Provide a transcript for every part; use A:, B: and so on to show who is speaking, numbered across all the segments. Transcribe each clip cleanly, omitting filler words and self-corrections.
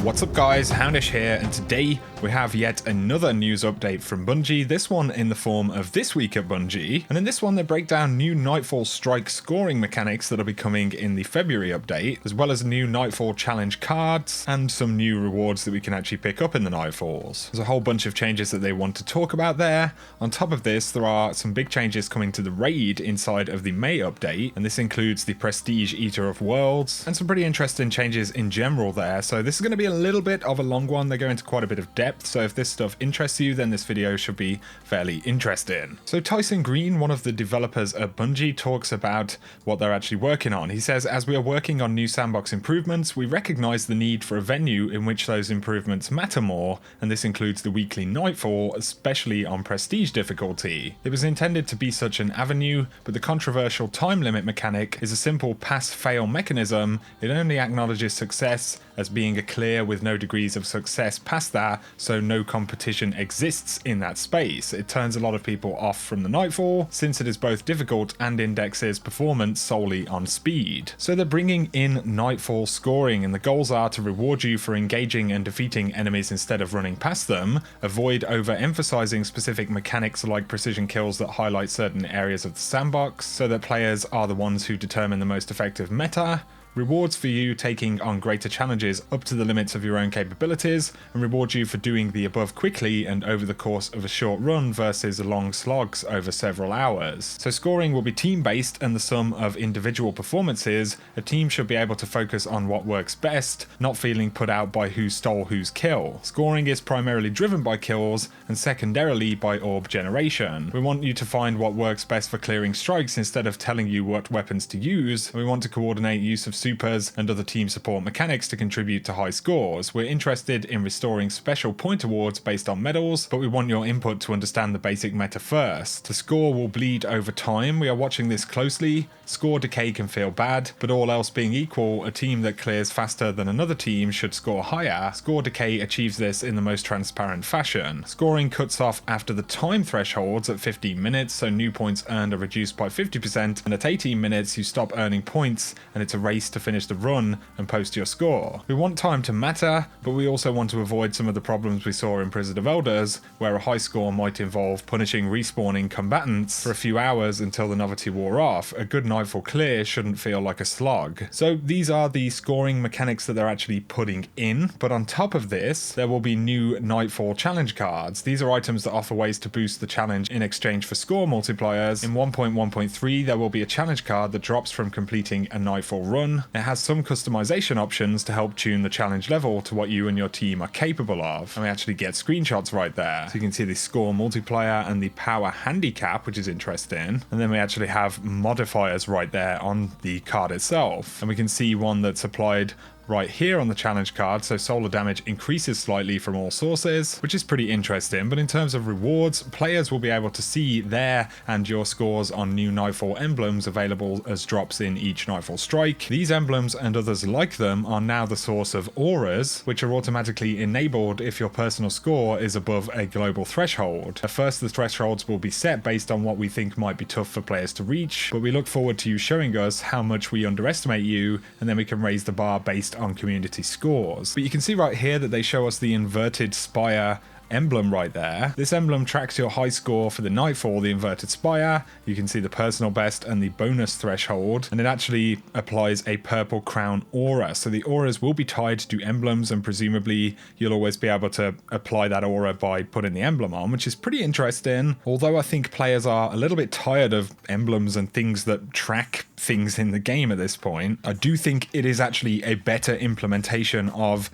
A: What's up guys, Houndish here, and today we have yet another news update from Bungie, this one in the form of This Week at Bungie, and in this one they break down new Nightfall Strike scoring mechanics that'll be coming in the February update, as well as new Nightfall challenge cards, and some new rewards that we can actually pick up in the Nightfalls. There's a whole bunch of changes that they want to talk about there. On top of this, there are some big changes coming to the raid inside of the May update, and this includes the Prestige Eater of Worlds, and some pretty interesting changes in general there, so this is going to be a little bit of a long one. They go into quite a bit of depth, so if this stuff interests you, then this video should be fairly interesting. So Tyson Green, one of the developers at Bungie, talks about what they're actually working on. He says, as we are working on new sandbox improvements, we recognize the need for a venue in which those improvements matter more, and this includes the weekly Nightfall, especially on Prestige difficulty. It was intended to be such an avenue, but the controversial time limit mechanic is a simple pass-fail mechanism. It only acknowledges success as being a clear with no degrees of success past that, so no competition exists in that space. It turns a lot of people off from the Nightfall, since it is both difficult and indexes performance solely on speed. So they're bringing in Nightfall Scoring, and the goals are to reward you for engaging and defeating enemies instead of running past them, avoid overemphasizing specific mechanics like precision kills that highlight certain areas of the sandbox, so that players are the ones who determine the most effective meta, rewards for you taking on greater challenges up to the limits of your own capabilities, and reward you for doing the above quickly and over the course of a short run versus long slogs over several hours. So scoring will be team-based and the sum of individual performances. A team should be able to focus on what works best, not feeling put out by who stole whose kill. Scoring is primarily driven by kills and secondarily by orb generation. We want you to find what works best for clearing strikes instead of telling you what weapons to use. We want to coordinate use of supers and other team support mechanics to contribute to high scores. We're interested in restoring special point awards based on medals, but we want your input to understand the basic meta first. The score will bleed over time. We are watching this closely. Score decay can feel bad, but all else being equal, a team that clears faster than another team should score higher. Score decay achieves this in the most transparent fashion. Scoring cuts off after the time thresholds at 15 minutes, so new points earned are reduced by 50%, and at 18 minutes you stop earning points and it's a race to finish the run and post your score. We want time to matter, but we also want to avoid some of the problems we saw in Prison of Elders, where a high score might involve punishing respawning combatants for a few hours until the novelty wore off. A good Nightfall clear shouldn't feel like a slog. So these are the scoring mechanics that they're actually putting in, but on top of this, there will be new Nightfall challenge cards. These are items that offer ways to boost the challenge in exchange for score multipliers. In 1.1.3, there will be a challenge card that drops from completing a Nightfall run. It has some customization options to help tune the challenge level to what you and your team are capable of. And we actually get screenshots right there. So you can see the score multiplier and the power handicap, which is interesting. And then we actually have modifiers right there on the card itself. And we can see one that's applied right here on the challenge card, so solar damage increases slightly from all sources, which is pretty interesting. But in terms of rewards, players will be able to see their and your scores on new Nightfall emblems available as drops in each Nightfall strike. These emblems and others like them are now the source of auras, which are automatically enabled if your personal score is above a global threshold. At first, the thresholds will be set based on what we think might be tough for players to reach, but we look forward to you showing us how much we underestimate you, and then we can raise the bar based on community scores. But you can see right here that they show us the inverted Spire emblem right there. This emblem tracks your high score for the Nightfall, the inverted Spire. You can see the personal best and the bonus threshold, and it actually applies a purple crown aura. So the auras will be tied to emblems, and presumably you'll always be able to apply that aura by putting the emblem on, which is pretty interesting. Although I think players are a little bit tired of emblems and things that track things in the game at this point, I do think it is actually a better implementation of,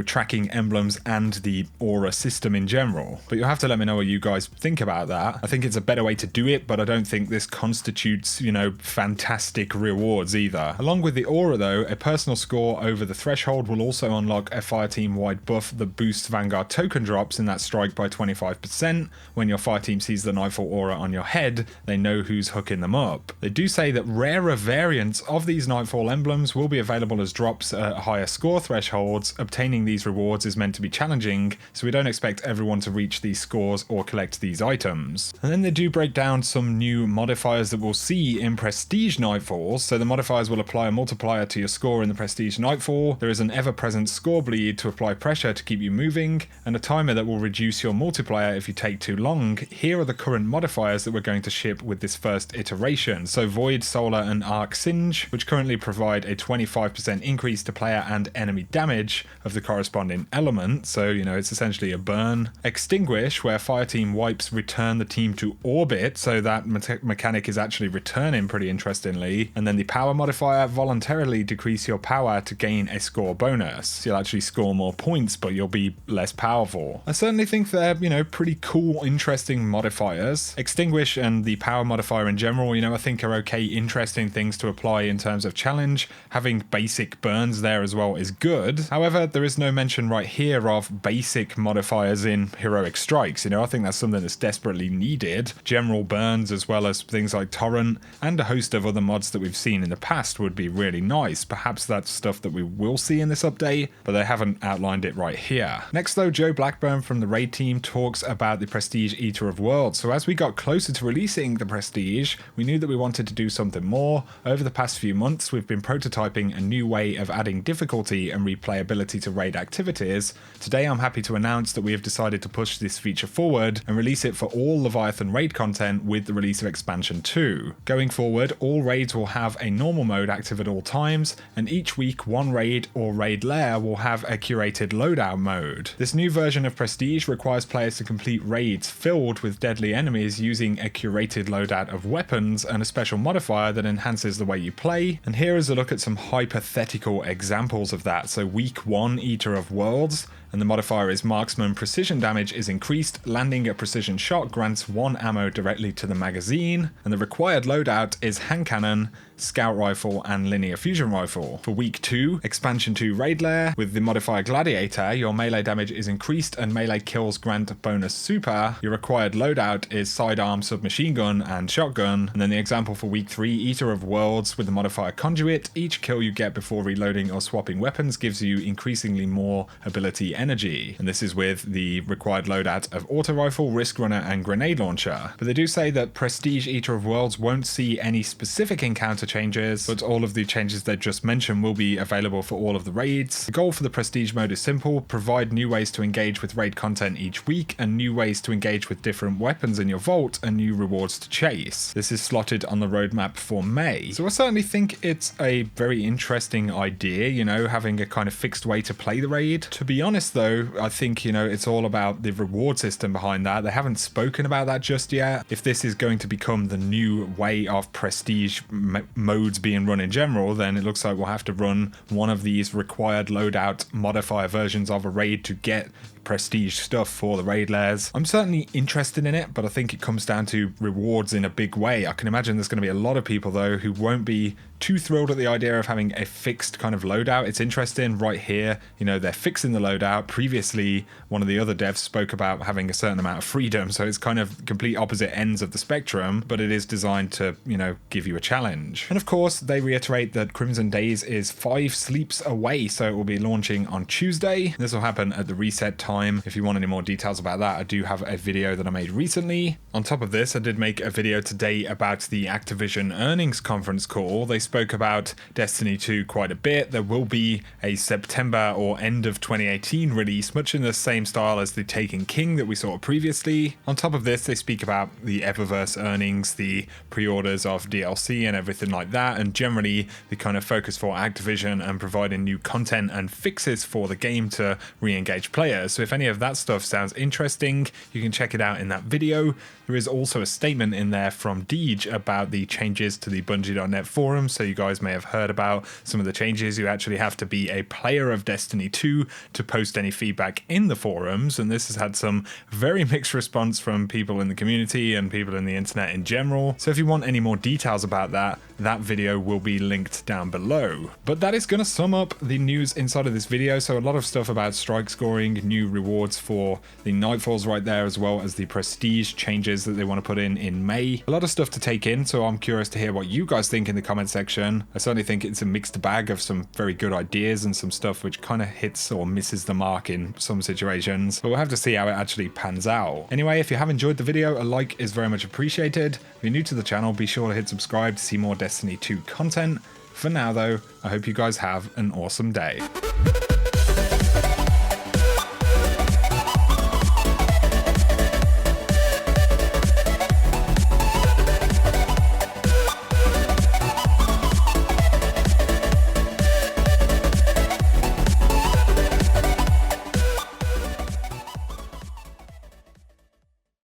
A: tracking emblems and the aura system in general. But you'll have to let me know what you guys think about that. I think it's a better way to do it, but I don't think this constitutes, fantastic rewards either. Along with the aura though, a personal score over the threshold will also unlock a fireteam wide buff that boosts Vanguard token drops in that strike by 25%. When your fireteam sees the Nightfall aura on your head, they know who's hooking them up. They do say that rarer variants of these Nightfall emblems will be available as drops at higher score thresholds. Obtaining these rewards is meant to be challenging, so we don't expect everyone to reach these scores or collect these items. And then they do break down some new modifiers that we'll see in Prestige Nightfall. So the modifiers will apply a multiplier to your score in the Prestige Nightfall. There is an ever-present score bleed to apply pressure to keep you moving, and a timer that will reduce your multiplier if you take too long. Here are the current modifiers that we're going to ship with this first iteration. So Void, Solar, and Arc Singe, which currently provide a 25% increase to player and enemy damage of the corresponding element. So, you know, it's essentially a burn. Extinguish, where fire team wipes return the team to orbit, so that mechanic is actually returning pretty interestingly. And then the power modifier, voluntarily decrease your power to gain a score bonus. You'll actually score more points, but you'll be less powerful. I certainly think they're, you know, pretty cool, interesting modifiers. Extinguish and the power modifier in general, you know, I think are okay, interesting things to apply in terms of challenge. Having basic burns there as well is good. However, there is no mention right here of basic modifiers in heroic strikes. You know, I think that's something that's desperately needed. General burns, as well as things like torrent and a host of other mods that we've seen in the past, would be really nice. Perhaps that's stuff that we will see in this update, but they haven't outlined it right here. Next though, Joe Blackburn from the raid team talks about the Prestige Eater of Worlds. So as we got closer to releasing the Prestige, we knew that we wanted to do something more. Over the past few months, we've been prototyping a new way of adding difficulty and replayability to raid activities. Today I'm happy to announce that we have decided to push this feature forward and release it for all Leviathan raid content with the release of Expansion 2. Going forward, all raids will have a normal mode active at all times, and each week one raid or raid lair will have a curated loadout mode. This new version of Prestige requires players to complete raids filled with deadly enemies using a curated loadout of weapons and a special modifier that enhances the way you play. And here is a look at some hypothetical examples of that. So week 1, Eater of Worlds, and the modifier is marksman precision damage is increased. Landing a precision shot grants 1 ammo directly to the magazine, and the required loadout is hand cannon, scout rifle, and linear fusion rifle. For week 2, Expansion 2 raid lair, with the modifier gladiator, your melee damage is increased and melee kills grant bonus super. Your required loadout is sidearm, submachine gun, and shotgun. And then the example for week 3, Eater of Worlds, with the modifier conduit, each kill you get before reloading or swapping weapons gives you increasingly more ability energy. And this is with the required loadout of auto rifle, risk runner, and grenade launcher. But they do say that Prestige Eater of Worlds won't see any specific encounter changes, but all of the changes they just mentioned will be available for all of the raids. The goal for the Prestige mode is simple: provide new ways to engage with raid content each week, and new ways to engage with different weapons in your vault, and new rewards to chase. This is slotted on the roadmap for May. So I certainly think it's a very interesting idea, you know, having a kind of fixed way to play the raid. To be honest though, I think, you know, it's all about the reward system behind that. They haven't spoken about that just yet. If this is going to become the new way of Prestige modes being run in general, then it looks like we'll have to run one of these required loadout modifier versions of a raid to get Prestige stuff for the raid lairs. I'm certainly interested in it, but I think it comes down to rewards in a big way. I can imagine there's going to be a lot of people though who won't be too thrilled at the idea of having a fixed kind of loadout. It's interesting right here, you know, they're fixing the loadout. Previously, one of the other devs spoke about having a certain amount of freedom, so it's kind of complete opposite ends of the spectrum, but it is designed to, you know, give you a challenge. And of course, they reiterate that Crimson Days is 5 sleeps away, so it will be launching on Tuesday. This will happen at the reset time. If you want any more details about that, I do have a video that I made recently. On top of this, I did make a video today about the Activision earnings conference call. They spoke about Destiny 2 quite a bit. There will be a September or end of 2018 release, much in the same style as the Taken King that we saw previously. On top of this, they speak about the Eververse earnings, the pre-orders of DLC and everything like that, and generally the kind of focus for Activision and providing new content and fixes for the game to re-engage players. So if any of that stuff sounds interesting, you can check it out in that video. There is also a statement in there from Deej about the changes to the Bungie.net forum, so you guys may have heard about some of the changes. You actually have to be a player of Destiny 2 to post any feedback in the forums, and this has had some very mixed response from people in the community and people in the internet in general. So if you want any more details about that, that video will be linked down below. But that is going to sum up the news inside of this video. So a lot of stuff about strike scoring, new rewards for the Nightfalls right there, as well as the Prestige changes that they want to put in May. A lot of stuff to take in, so I'm curious to hear what you guys think in the comment section. I certainly think it's a mixed bag of some very good ideas and some stuff which kind of hits or misses the mark dark in some situations, but we'll have to see how it actually pans out. Anyway, if you have enjoyed the video, a like is very much appreciated. If you're new to the channel, be sure to hit subscribe to see more Destiny 2 content. For now though, I hope you guys have an awesome day.